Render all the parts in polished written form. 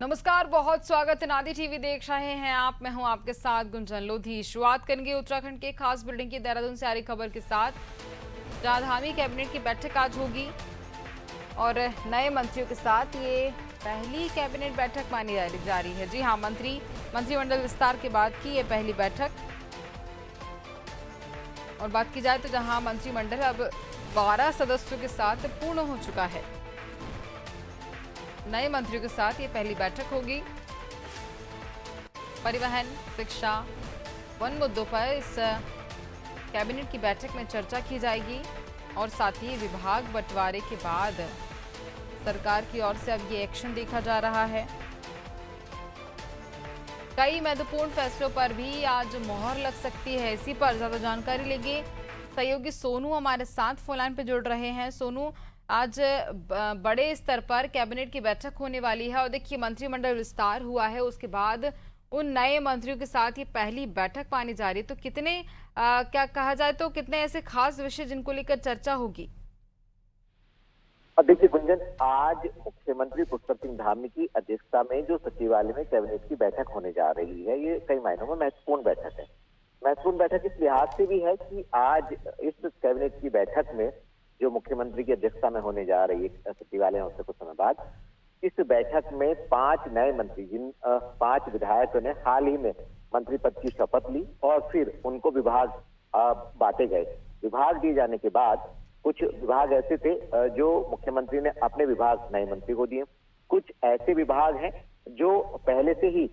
नमस्कार, बहुत स्वागत है। नादी टीवी देख रहे हैं आप। मैं हूं आपके साथ गुंजन लोधी। शुरुआत करेंगे उत्तराखंड के खास बिल्डिंग की देहरादून से आ रही खबर के साथ, जहां धामी कैबिनेट की बैठक आज होगी और नए मंत्रियों के साथ ये पहली कैबिनेट बैठक मानी जा रही है। जी हाँ, मंत्रिमंडल विस्तार के बाद की ये पहली बैठक। और बात की जाए तो जहां मंत्रिमंडल अब 12 सदस्यों के साथ पूर्ण हो चुका है। नए मंत्रियों के साथ ये पहली बैठक होगी। परिवहन, शिक्षा, वन मुद्दों पर इस कैबिनेट की बैठक में चर्चा की जाएगी और साथ ही विभाग बंटवारे के बाद सरकार की ओर से अब ये एक्शन देखा जा रहा है। कई महत्वपूर्ण फैसलों पर भी आज मोहर लग सकती है। इसी पर ज्यादा जानकारी लेंगे। सहयोगी सोनू हमारे साथ फोन लाइन पे जुड़ रहे हैं। सोनू, आज बड़े स्तर पर कैबिनेट की बैठक होने वाली है और देखिए मंत्रिमंडल विस्तार हुआ है, उसके बाद उन नए मंत्रियों के साथ ये पहली बैठक मानी जा रही है। तो कितने क्या कहा जाए तो कितने ऐसे खास विषय जिनको लेकर चर्चा होगी? देखिए गुंजन, आज मुख्यमंत्री पुष्कर सिंह धामी की अध्यक्षता में जो सचिवालय में कैबिनेट की बैठक होने जा रही है, ये कई मायनों में महत्वपूर्ण बैठक है। महत्वपूर्ण बैठक इस लिहाज से भी है कि आज इस कैबिनेट की बैठक में जो मुख्यमंत्री की अध्यक्षता में होने जा रही है सचिवालय में, उससे कुछ समय बाद इस बैठक में 5 नए मंत्री, जिन 5 विधायकों ने हाल ही में मंत्री पद की शपथ ली और फिर उनको विभाग बांटे गए। विभाग दिए जाने के बाद कुछ विभाग ऐसे थे जो मुख्यमंत्री ने अपने विभाग नए मंत्री को दिए। कुछ ऐसे विभाग हैं जो पहले से ही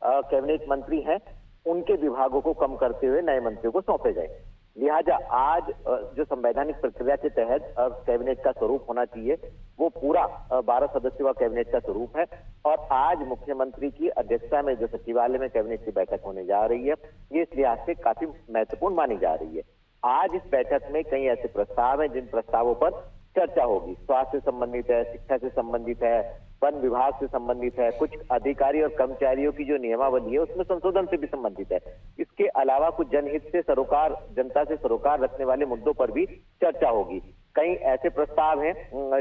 कैबिनेट मंत्री हैं, उनके विभागों को कम करते हुए नए मंत्रियों को सौंपे गए। लिहाजा आज जो संवैधानिक प्रक्रिया के तहत कैबिनेट का स्वरूप होना चाहिए, वो पूरा 12 सदस्यों का कैबिनेट का स्वरूप है। और आज मुख्यमंत्री की अध्यक्षता में जो सचिवालय में कैबिनेट की बैठक होने जा रही है, ये इस लिहाज से काफी महत्वपूर्ण मानी जा रही है। आज इस बैठक में कई ऐसे प्रस्ताव हैं जिन प्रस्तावों पर चर्चा होगी। स्वास्थ्य से संबंधित है, शिक्षा से संबंधित है, वन विभाग से संबंधित है, कुछ अधिकारी और कर्मचारियों की जो नियमावली है उसमें संशोधन से भी संबंधित है। इसके अलावा कुछ जनहित से सरोकार, जनता से सरोकार रखने वाले मुद्दों पर भी चर्चा होगी। कई ऐसे प्रस्ताव हैं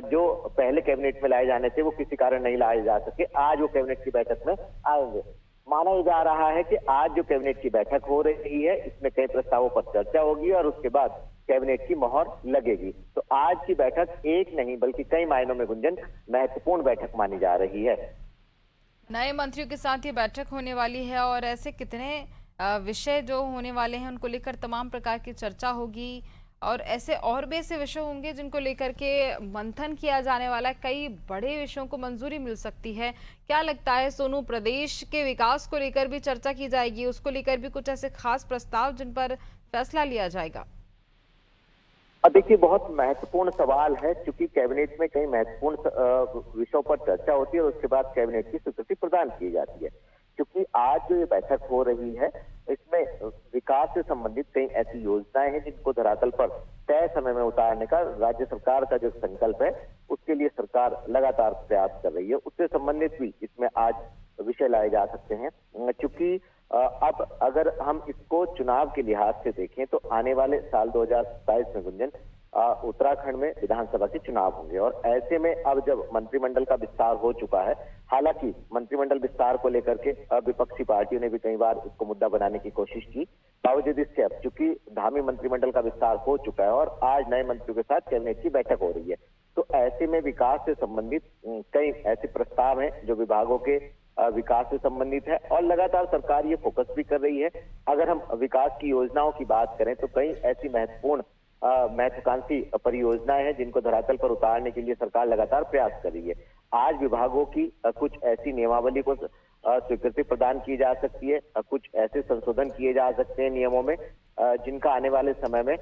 जो पहले कैबिनेट में लाए जाने थे, वो किसी कारण नहीं लाए जा सके, आज वो कैबिनेट की बैठक में आएंगे। माना जा रहा है कि आज जो कैबिनेट की बैठक हो रही है, इसमें कई प्रस्तावों पर चर्चा होगी और उसके बाद कैबिनेट की मोहर लगेगी। तो आज की बैठक एक नहीं बल्कि कई मायनों में गुंजन महत्वपूर्ण बैठक मानी जा रही है। नए मंत्रियों के साथ ये बैठक होने वाली है और ऐसे कितने विषय जो होने वाले हैं उनको लेकर तमाम प्रकार की चर्चा होगी और ऐसे और भी ऐसे विषय होंगे जिनको लेकर के मंथन किया जाने वाला है। कई बड़े विषयों को मंजूरी मिल सकती है। क्या लगता है सोनू, प्रदेश के विकास को लेकर भी चर्चा की जाएगी, उसको लेकर भी कुछ ऐसे खास प्रस्ताव जिन पर फैसला लिया जाएगा? देखिए, बहुत महत्वपूर्ण सवाल है, क्योंकि कैबिनेट में कई महत्वपूर्ण विषयों पर चर्चा होती है और उसके बाद कैबिनेट की स्वीकृति प्रदान की जाती है। क्योंकि आज जो ये बैठक हो रही है, इसमें विकास से संबंधित कई ऐसी योजनाएं हैं जिनको धरातल पर तय समय में उतारने का राज्य सरकार का जो संकल्प है, उसके लिए सरकार लगातार प्रयास कर रही है। उससे संबंधित भी इसमें आज विषय लाए जा सकते हैं। क्योंकि अब अगर हम इसको चुनाव के लिहाज से देखें तो आने वाले साल 2027 में गुंजन उत्तराखंड में विधानसभा के चुनाव होंगे और ऐसे में अब जब मंत्रिमंडल का विस्तार हो चुका है, हालांकि मंत्रिमंडल विस्तार को लेकर के विपक्षी पार्टियों ने भी कई बार इसको मुद्दा बनाने की कोशिश की, बावजूद इसके अब चूंकि धामी मंत्रिमंडल का विस्तार हो चुका है और आज नए मंत्रियों के साथ कैबिनेट की बैठक हो रही है, तो ऐसे में विकास से संबंधित कई ऐसे प्रस्ताव हैं जो विभागों के विकास से संबंधित है और लगातार सरकार ये फोकस भी कर रही है। अगर हम विकास की योजनाओं की बात करें तो कई ऐसी महत्वपूर्ण महत्वाकांक्षी परियोजनाएं हैं जिनको धरातल पर उतारने के लिए सरकार लगातार प्रयास कर रही है। आज विभागों की कुछ ऐसी नियमावली को स्वीकृति प्रदान की जा सकती है, कुछ ऐसे संशोधन किए जा सकते हैं नियमों में जिनका आने वाले समय में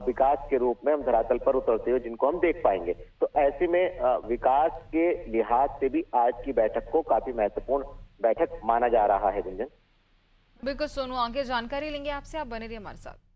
विकास के रूप में हम धरातल पर उतरते हुए जिनको हम देख पाएंगे। तो ऐसे में विकास के लिहाज से भी आज की बैठक को काफी महत्वपूर्ण बैठक माना जा रहा है। गुंजन, बिल्कुल सोनू, आगे जानकारी लेंगे आपसे, आप बने रहिए हमारे साथ।